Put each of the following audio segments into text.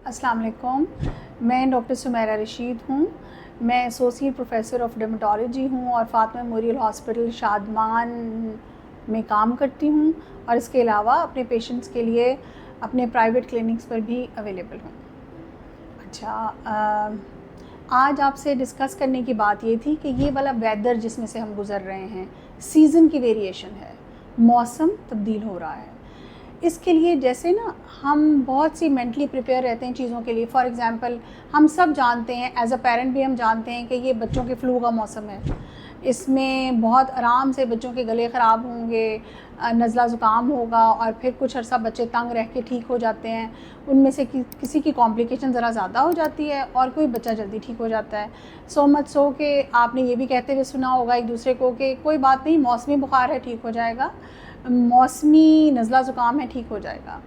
अस्सलाम वालेकुम। मैं डॉक्टर सुमैरा रशीद हूँ। मैं एसोसिएट प्रोफेसर ऑफ डर्मेटोलॉजी हूँ और फ़ातिमा मेमोरियल हॉस्पिटल शादमान में काम करती हूँ और इसके अलावा अपने पेशेंट्स के लिए अपने प्राइवेट क्लिनिक्स पर भी अवेलेबल हूँ। अच्छा, आज आपसे डिस्कस करने की बात ये थी कि ये वाला वेदर जिसमें से हम गुज़र रहे हैं, सीज़न की वेरिएशन है, मौसम तब्दील हो रहा है। इसके लिए जैसे ना हम बहुत सी मेंटली प्रिपेयर रहते हैं चीज़ों के लिए। फॉर एग्ज़ाम्पल हम सब जानते हैं, एज अ पेरेंट भी हम जानते हैं कि ये बच्चों के फ्लू का मौसम है। इसमें बहुत आराम से बच्चों के गले ख़राब होंगे, नज़ला ज़ुकाम होगा और फिर कुछ अर्सा बच्चे तंग रह के ठीक हो जाते हैं। उनमें से किसी की कॉम्प्लिकेशन ज़रा ज़्यादा हो जाती है और कोई बच्चा जल्दी ठीक हो जाता है। सो मच सो कि आपने ये भी कहते हुए सुना होगा एक दूसरे को कि कोई बात नहीं, मौसमी बुखार है, ठीक हो जाएगा, मौसमी नज़ला ज़ुकाम है, ठीक हो जाएगा।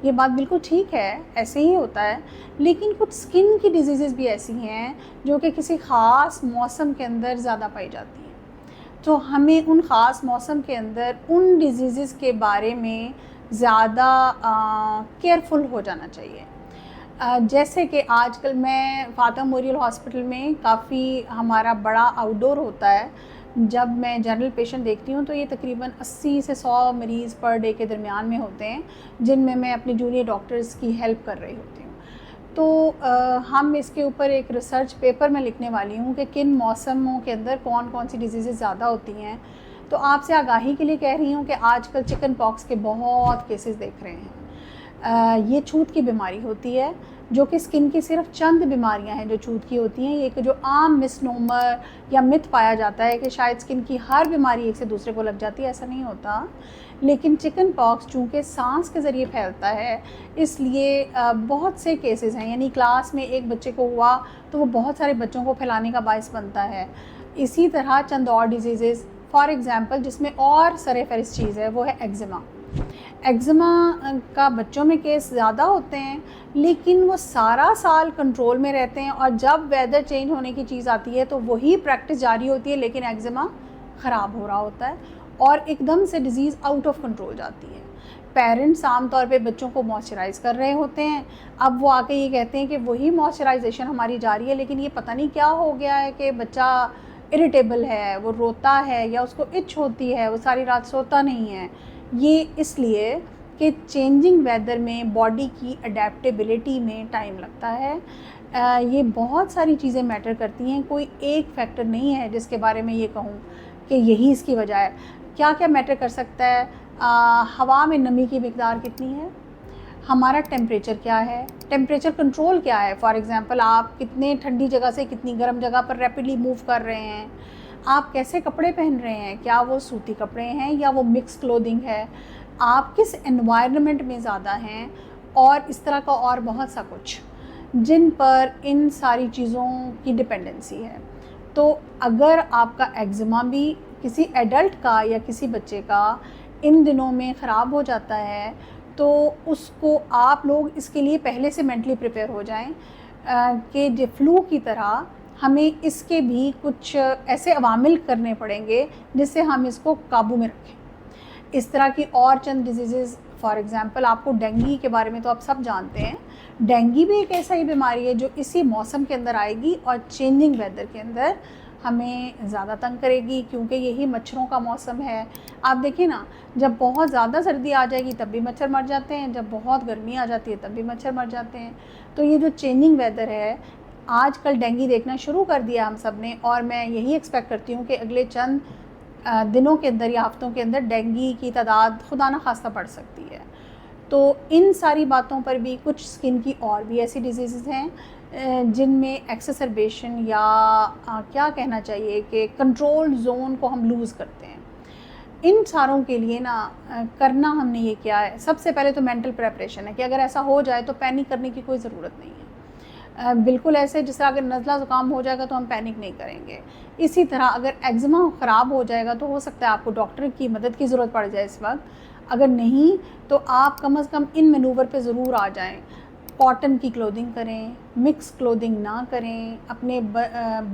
ये बात बिल्कुल ठीक है, ऐसे ही होता है। लेकिन कुछ स्किन की डिजीज़ेज़ भी ऐसी हैं जो कि किसी ख़ास मौसम के अंदर ज़्यादा पाई जाती हैं। तो हमें उन ख़ास मौसम के अंदर उन डिजीज़ेज़ के बारे में ज़्यादा केयरफुल हो जाना चाहिए। जैसे कि आजकल मैं फ़ातिमा मेमोरियल हॉस्पिटल में काफ़ी हमारा बड़ा आउटडोर होता है। जब मैं जनरल पेशेंट देखती हूँ तो ये तकरीबन 80 से 100 मरीज़ पर डे के दरमियान में होते हैं, जिनमें मैं अपने जूनियर डॉक्टर्स की हेल्प कर रही होती हूँ। तो हम इसके ऊपर एक रिसर्च पेपर में लिखने वाली हूँ कि किन मौसमों के अंदर कौन कौन सी डिजीज़ेज़ ज़्यादा होती हैं। तो आपसे आगाही के लिए कह रही हूँ कि आजकल चिकन पॉक्स के बहुत केसेस देख रहे हैं। ये छूत की बीमारी होती है, जो कि स्किन की सिर्फ चंद बीमारियां हैं जो छूत की होती हैं। एक जो आम मिसनोमर या मिथ पाया जाता है कि शायद स्किन की हर बीमारी एक से दूसरे को लग जाती है, ऐसा नहीं होता। लेकिन चिकन पॉक्स चूँकि सांस के ज़रिए फैलता है, इसलिए बहुत से केसेस हैं। यानी क्लास में एक बच्चे को हुआ तो वो बहुत सारे बच्चों को फैलाने का बायस बनता है। इसी तरह चंद और डिजीज़ेज़, फॉर एग्ज़ाम्पल जिसमें और सर-ए-फ़हरिस्त चीज़ है वो है एक्जिमा। एक्जिमा का बच्चों में केस ज़्यादा होते हैं, लेकिन वो सारा साल कंट्रोल में रहते हैं और जब वेदर चेंज होने की चीज़ आती है तो वही प्रैक्टिस जारी होती है, लेकिन एक्जिमा ख़राब हो रहा होता है और एकदम से डिज़ीज़ आउट ऑफ कंट्रोल जाती है। पेरेंट्स आम तौर पे बच्चों को मॉइस्चराइज़ कर रहे होते हैं, अब वो आके ये कहते हैं कि वही मॉइस्चराइजेशन हमारी जारी है, लेकिन ये पता नहीं क्या हो गया है कि बच्चा इरिटेबल है, वो रोता है या उसको इच होती है, वो सारी रात सोता नहीं है। ये इसलिए कि चेंजिंग वेदर में बॉडी की अडेप्टेबिलिटी में टाइम लगता है। ये बहुत सारी चीज़ें मैटर करती हैं, कोई एक फैक्टर नहीं है जिसके बारे में ये कहूँ कि यही इसकी वजह है। क्या क्या मैटर कर सकता है? हवा में नमी की मिकदार कितनी है, हमारा टेम्परेचर क्या है, टेम्परेचर कंट्रोल क्या है। फॉर एग्ज़ाम्पल आप कितने ठंडी जगह से कितनी गर्म जगह पर रैपिडली मूव कर रहे हैं, आप कैसे कपड़े पहन रहे हैं, क्या वो सूती कपड़े हैं या वो मिक्स क्लोथिंग है, आप किस एनवायरनमेंट में ज़्यादा हैं, और इस तरह का और बहुत सा कुछ जिन पर इन सारी चीज़ों की डिपेंडेंसी है। तो अगर आपका एक्जिमा भी किसी एडल्ट का या किसी बच्चे का इन दिनों में ख़राब हो जाता है तो उसको आप लोग इसके लिए पहले से मेंटली प्रिपेयर हो जाएं कि जो फ्लू की तरह हमें इसके भी कुछ ऐसे अवामिल करने पड़ेंगे जिससे हम इसको काबू में रखें। इस तरह की और चंद डिजीज़ेज़, फॉर एग्ज़ाम्पल आपको डेंगू के बारे में तो आप सब जानते हैं। डेंगू भी एक ऐसा ही बीमारी है जो इसी मौसम के अंदर आएगी और चेंजिंग वेदर के अंदर हमें ज़्यादा तंग करेगी, क्योंकि यही मच्छरों का मौसम है। आप देखिए ना, जब बहुत ज़्यादा सर्दी आ जाएगी तब भी मच्छर मर जाते हैं, जब बहुत गर्मी आ जाती है तब भी मच्छर मर जाते हैं। तो ये जो चेंजिंग वेदर है, आजकल डेंगू देखना शुरू कर दिया हम सब ने, और मैं यही एक्सपेक्ट करती हूँ कि अगले चंद दिनों के अंदर या हफ्तों के अंदर डेंगू की तादाद खुदा न खास्ता बढ़ सकती है। तो इन सारी बातों पर भी कुछ स्किन की और भी ऐसी डिजीज़ हैं जिनमें एक्सेसरबेशन या क्या कहना चाहिए कि कंट्रोल जोन को हम लूज़ करते हैं। इन सारों के लिए ना करना हमने ये क्या है, सबसे पहले तो मेंटल प्रेपरेशन है कि अगर ऐसा हो जाए तो पैनिक करने की कोई ज़रूरत नहीं है। बिल्कुल ऐसे जिस तरह अगर नज़ला ज़ुकाम हो जाएगा तो हम पैनिक नहीं करेंगे। इसी तरह अगर एक्जिमा ख़राब हो जाएगा तो हो सकता है आपको डॉक्टर की मदद की ज़रूरत पड़ जाए इस वक्त। अगर नहीं तो आप कम अज़ कम इन मैनूवर पे ज़रूर आ जाएं। कॉटन की क्लोथिंग करें, मिक्स क्लोथिंग ना करें, अपने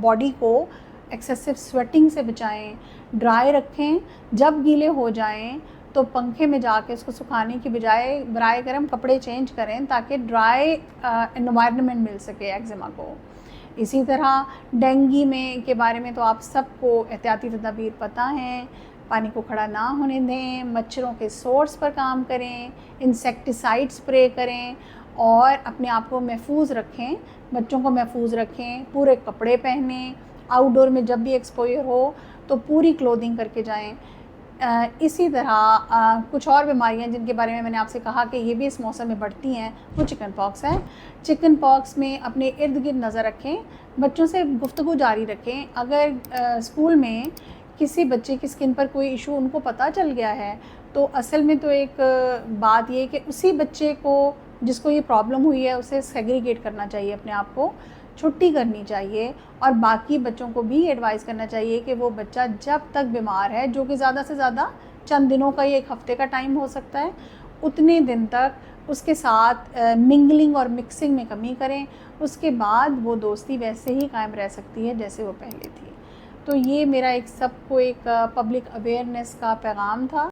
बॉडी को एक्सेसिव स्वेटिंग से बचाएं, ड्राई रखें। जब गीले हो जाएं तो पंखे में जाके उसको सुखाने की बजाय बराए करम कपड़े चेंज करें ताकि ड्राई एनवायरनमेंट मिल सके एक्जिमा को। इसी तरह डेंगू में के बारे में तो आप सबको एहतियाती तदाबीर पता हैं। पानी को खड़ा ना होने दें, मच्छरों के सोर्स पर काम करें, इंसेक्टिसाइड स्प्रे करें और अपने आप को महफूज रखें, बच्चों को महफूज रखें, पूरे कपड़े पहनें, आउटडोर में जब भी एक्सपोजर हो तो पूरी क्लोथिंग करके जाएं। इसी तरह कुछ और बीमारियां जिनके बारे में मैंने आपसे कहा कि ये भी इस मौसम में बढ़ती हैं, वो चिकन पॉक्स है। चिकन पॉक्स में अपने इर्द गिर्द नज़र रखें, बच्चों से गुफ्तगू जारी रखें। अगर स्कूल में किसी बच्चे की स्किन पर कोई इशू उनको पता चल गया है तो असल में तो एक बात ये कि उसी बच्चे को जिसको ये प्रॉब्लम हुई है उसे सेग्रीगेट करना चाहिए, अपने आप को छुट्टी करनी चाहिए और बाकी बच्चों को भी एडवाइस करना चाहिए कि वो बच्चा जब तक बीमार है, जो कि ज़्यादा से ज़्यादा चंद दिनों का, ये 1 हफ़्ते का टाइम हो सकता है, उतने दिन तक उसके साथ मिंगलिंग और मिक्सिंग में कमी करें। उसके बाद वो दोस्ती वैसे ही कायम रह सकती है जैसे वो पहले थी। तो ये मेरा एक सबको एक पब्लिक अवेयरनेस का पैगाम था।